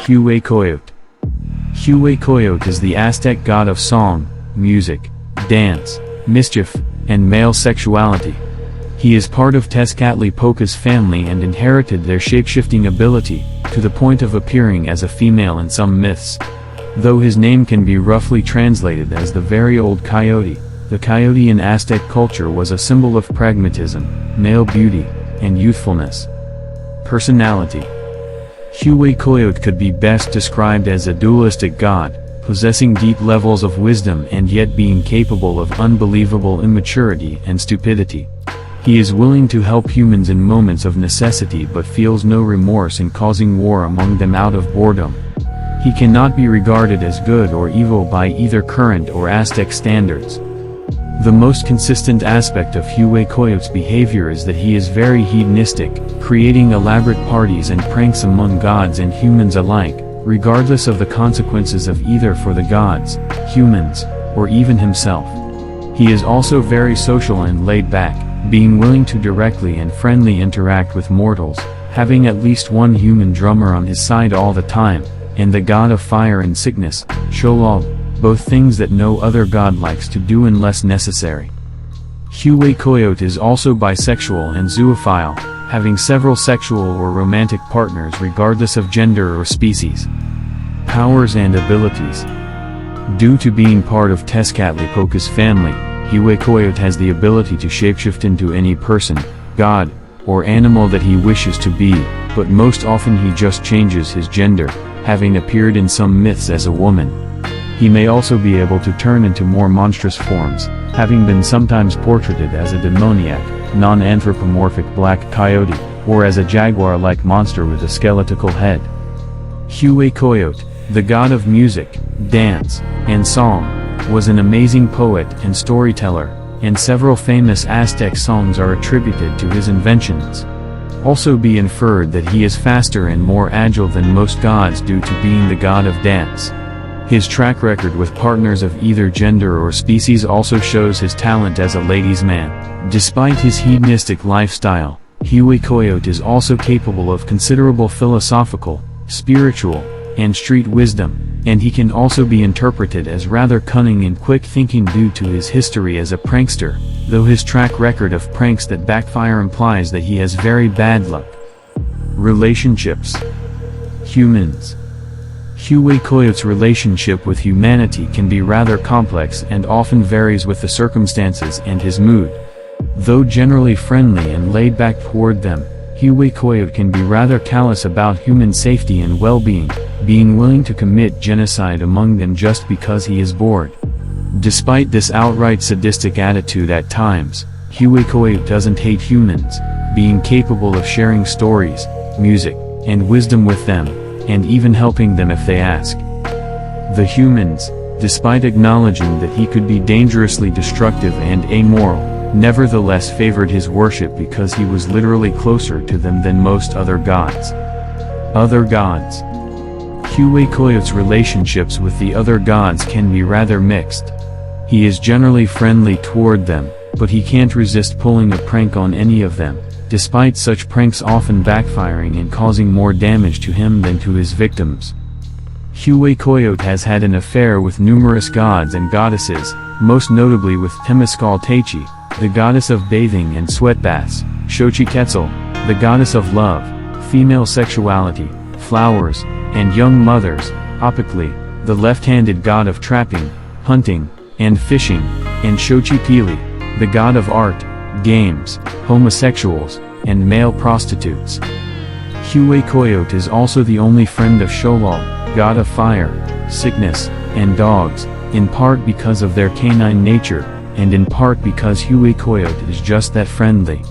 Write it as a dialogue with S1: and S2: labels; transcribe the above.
S1: Huehuecoyotl. Huehuecoyotl is the Aztec god of song, music, dance, mischief, and male sexuality. He is part of Tezcatlipoca's family and inherited their shapeshifting ability, to the point of appearing as a female in some myths. Though his name can be roughly translated as the very old coyote, the coyote in Aztec culture was a symbol of pragmatism, male beauty, and youthfulness. Personality. Huehuecoyotl could be best described as a dualistic god, possessing deep levels of wisdom and yet being capable of unbelievable immaturity and stupidity. He is willing to help humans in moments of necessity but feels no remorse in causing war among them out of boredom. He cannot be regarded as good or evil by either current or Aztec standards. The most consistent aspect of Huehuecoyotl's behavior is that he is very hedonistic, creating elaborate parties and pranks among gods and humans alike, regardless of the consequences of either for the gods, humans, or even himself. He is also very social and laid back, being willing to directly and friendly interact with mortals, having at least one human drummer on his side all the time, and the god of fire and sickness, Xolotl, both things that no other god likes to do unless necessary. Huehuecoyotl is also bisexual and zoophile, having several sexual or romantic partners regardless of gender or species. Powers and abilities. Due to being part of Tezcatlipoca's family, Huehuecoyotl has the ability to shapeshift into any person, god, or animal that he wishes to be, but most often he just changes his gender, having appeared in some myths as a woman. He may also be able to turn into more monstrous forms, having been sometimes portraited as a demoniac, non-anthropomorphic black coyote, or as a jaguar-like monster with a skeletal head. Huehuecoyotl, the god of music, dance, and song, was an amazing poet and storyteller, and several famous Aztec songs are attributed to his inventions. Also be inferred that he is faster and more agile than most gods due to being the god of dance. His track record with partners of either gender or species also shows his talent as a ladies' man. Despite his hedonistic lifestyle, Huehuecoyotl is also capable of considerable philosophical, spiritual, and street wisdom, and he can also be interpreted as rather cunning and quick thinking due to his history as a prankster, though his track record of pranks that backfire implies that he has very bad luck. Relationships. Humans. Huehuecoyotl's relationship with humanity can be rather complex and often varies with the circumstances and his mood. Though generally friendly and laid back toward them, Huehuecoyotl can be rather callous about human safety and well-being, being willing to commit genocide among them just because he is bored. Despite this outright sadistic attitude at times, Huehuecoyotl doesn't hate humans, being capable of sharing stories, music, and wisdom with them, and even helping them if they ask. The humans, despite acknowledging that he could be dangerously destructive and amoral, nevertheless favored his worship because he was literally closer to them than most other gods. Other gods. Huehuecoyotl's relationships with the other gods can be rather mixed. He is generally friendly toward them, but he can't resist pulling a prank on any of them, despite such pranks often backfiring and causing more damage to him than to his victims. Huehuecoyotl has had an affair with numerous gods and goddesses, most notably with Temazcaltechi, the goddess of bathing and sweat baths, Xochiquetzal, the goddess of love, female sexuality, flowers, and young mothers, Opicli, the left-handed god of trapping, hunting, and fishing, and Xochipilli, the god of art, games, homosexuals, and male prostitutes. Huehuecoyotl is also the only friend of Xolotl, god of fire, sickness, and dogs, in part because of their canine nature, and in part because Huehuecoyotl is just that friendly.